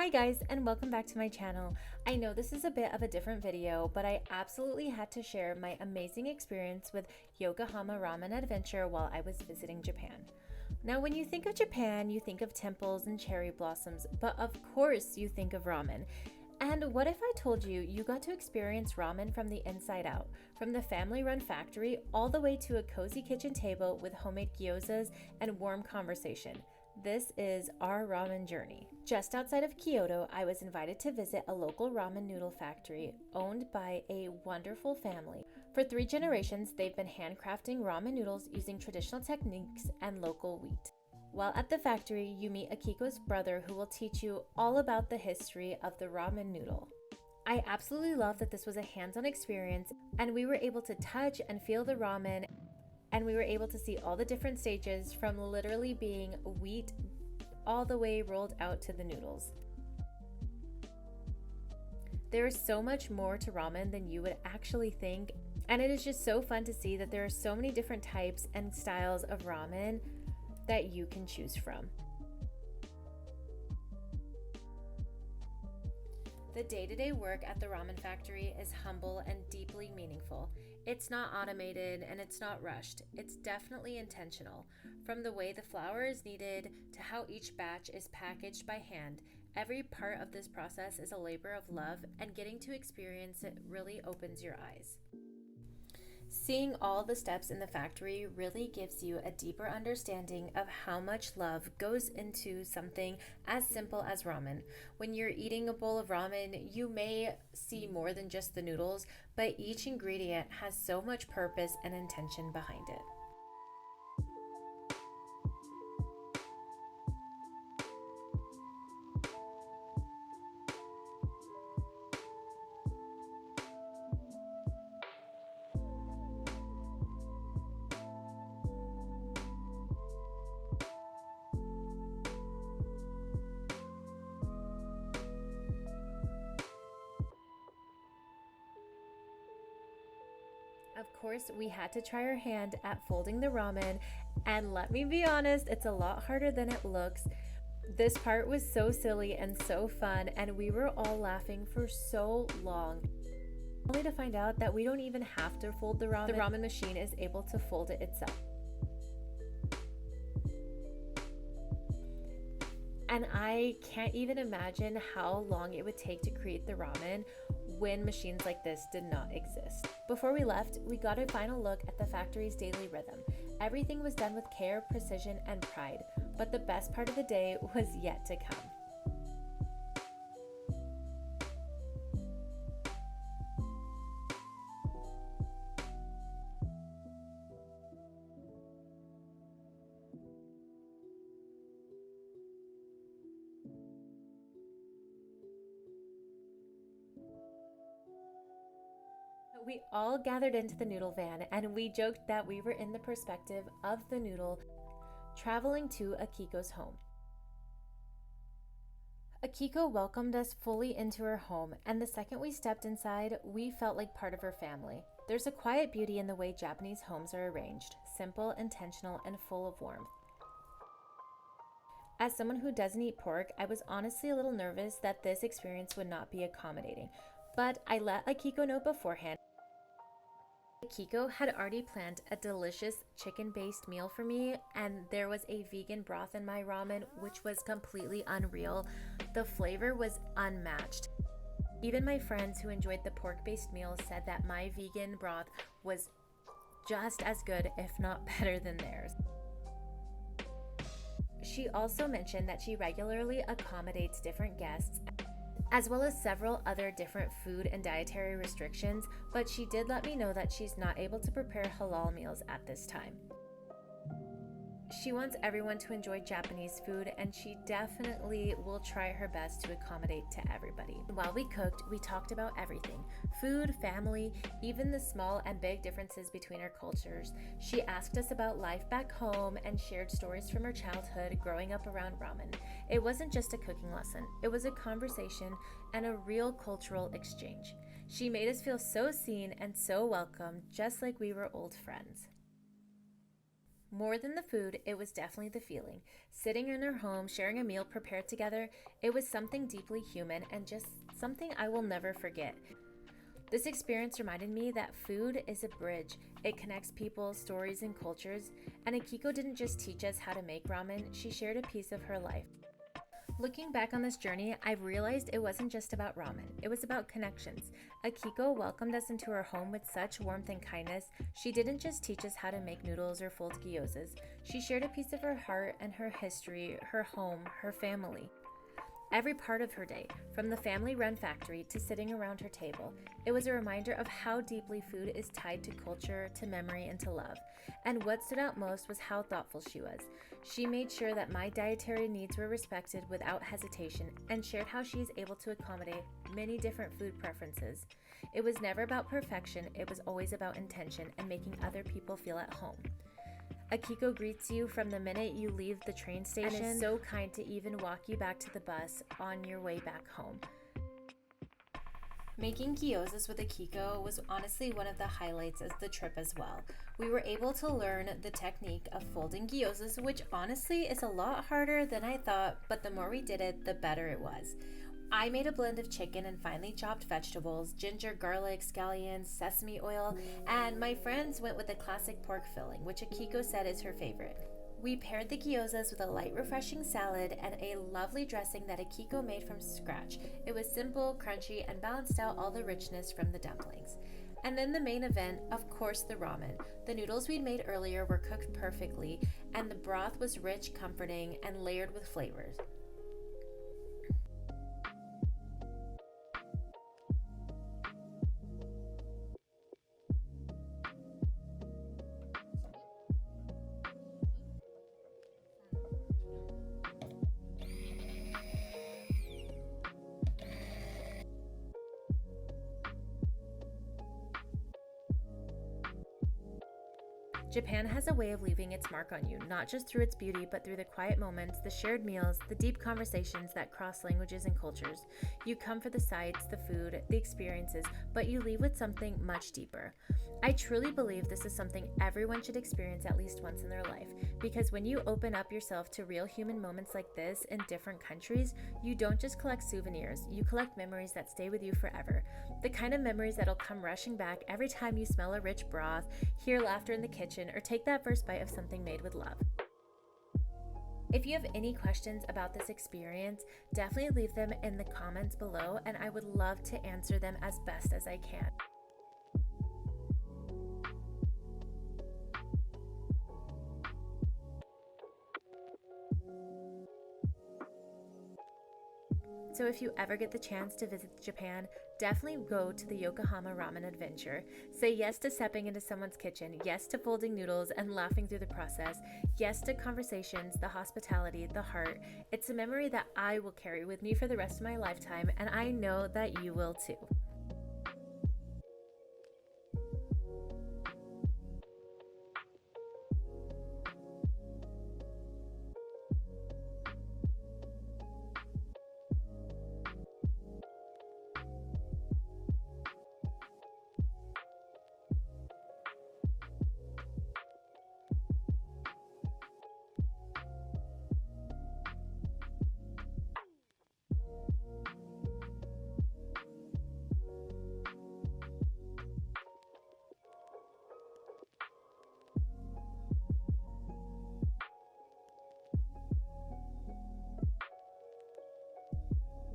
Hi guys, and welcome back to my channel. I know this is a bit of a different video, but I absolutely had to share my amazing experience with Yokohama Ramen Adventure while I was visiting Japan. Now, when you think of Japan, you think of temples and cherry blossoms, but of course you think of ramen. And what if I told you you got to experience ramen from the inside out, from the family-run factory all the way to a cozy kitchen table with homemade gyozas and warm conversation? This is our ramen journey. Just outside of Kyoto, I was invited to visit a local ramen noodle factory owned by a wonderful family. For 3 generations, they've been handcrafting ramen noodles using traditional techniques and local wheat. While at the factory, you meet Akiko's brother who will teach you all about the history of the ramen noodle. I absolutely love that this was a hands-on experience and we were able to touch and feel the ramen, and we were able to see all the different stages from literally being wheat all the way rolled out to the noodles. There is so much more to ramen than you would actually think, and it is just so fun to see that there are so many different types and styles of ramen that you can choose from. The day-to-day work at the ramen factory is humble and deeply meaningful. It's not automated and it's not rushed. It's definitely intentional. From the way the flour is kneaded to how each batch is packaged by hand, every part of this process is a labor of love, and getting to experience it really opens your eyes. Seeing all the steps in the factory really gives you a deeper understanding of how much love goes into something as simple as ramen. When you're eating a bowl of ramen, you may see more than just the noodles, but each ingredient has so much purpose and intention behind it. Of course, we had to try our hand at folding the ramen, and let me be honest, it's a lot harder than it looks. This part was so silly and so fun, and we were all laughing for so long. Only to find out that we don't even have to fold the ramen. The ramen machine is able to fold it itself. And I can't even imagine how long it would take to create the ramen when machines like this did not exist. Before we left, we got a final look at the factory's daily rhythm. Everything was done with care, precision, and pride, but the best part of the day was yet to come. We all gathered into the noodle van, and we joked that we were in the perspective of the noodle traveling to Akiko's home. Akiko welcomed us fully into her home, and the second we stepped inside, we felt like part of her family. There's a quiet beauty in the way Japanese homes are arranged, simple, intentional, and full of warmth. As someone who doesn't eat pork, I was honestly a little nervous that this experience would not be accommodating, but I let Akiko know beforehand. Akiko had already planned a delicious chicken-based meal for me, and there was a vegan broth in my ramen, which was completely unreal. The flavor was unmatched. Even my friends who enjoyed the pork-based meal said that my vegan broth was just as good, if not better than theirs. She also mentioned that she regularly accommodates different guests, as well as several other different food and dietary restrictions, but she did let me know that she's not able to prepare halal meals at this time. She wants everyone to enjoy Japanese food, and she definitely will try her best to accommodate to everybody. While we cooked, we talked about everything: food, family, even the small and big differences between our cultures. She asked us about life back home and shared stories from her childhood growing up around ramen. It wasn't just a cooking lesson, it was a conversation and a real cultural exchange. She made us feel so seen and so welcome, just like we were old friends. More than the food, it was definitely the feeling. Sitting in her home, sharing a meal prepared together, it was something deeply human and just something I will never forget. This experience reminded me that food is a bridge. It connects people, stories, and cultures. And Akiko didn't just teach us how to make ramen, she shared a piece of her life. Looking back on this journey, I've realized it wasn't just about ramen, it was about connections. Akiko welcomed us into her home with such warmth and kindness. She didn't just teach us how to make noodles or fold gyozas, she shared a piece of her heart and her history, her home, her family. Every part of her day, from the family-run factory to sitting around her table, it was a reminder of how deeply food is tied to culture, to memory, and to love. And what stood out most was how thoughtful she was. She made sure that my dietary needs were respected without hesitation and shared how she is able to accommodate many different food preferences. It was never about perfection, it was always about intention and making other people feel at home. Akiko greets you from the minute you leave the train station and is so kind to even walk you back to the bus on your way back home. Making gyozas with Akiko was honestly one of the highlights of the trip as well. We were able to learn the technique of folding gyozas, which honestly is a lot harder than I thought, but the more we did it, the better it was. I made a blend of chicken and finely chopped vegetables, ginger, garlic, scallions, sesame oil, and my friends went with the classic pork filling, which Akiko said is her favorite. We paired the gyozas with a light, refreshing salad and a lovely dressing that Akiko made from scratch. It was simple, crunchy, and balanced out all the richness from the dumplings. And then the main event, of course, the ramen. The noodles we'd made earlier were cooked perfectly, and the broth was rich, comforting, and layered with flavors. Japan has a way of leaving its mark on you, not just through its beauty, but through the quiet moments, the shared meals, the deep conversations that cross languages and cultures. You come for the sights, the food, the experiences, but you leave with something much deeper. I truly believe this is something everyone should experience at least once in their life, because when you open up yourself to real human moments like this in different countries, you don't just collect souvenirs, you collect memories that stay with you forever. The kind of memories that'll come rushing back every time you smell a rich broth, hear laughter in the kitchen, or take that first bite of something made with love. If you have any questions about this experience, definitely leave them in the comments below, and I would love to answer them as best as I can. So if you ever get the chance to visit Japan, definitely go to the Yokohama Ramen Adventure. Say yes to stepping into someone's kitchen, yes to folding noodles and laughing through the process, yes to conversations, the hospitality, the heart. It's a memory that I will carry with me for the rest of my lifetime, and I know that you will too.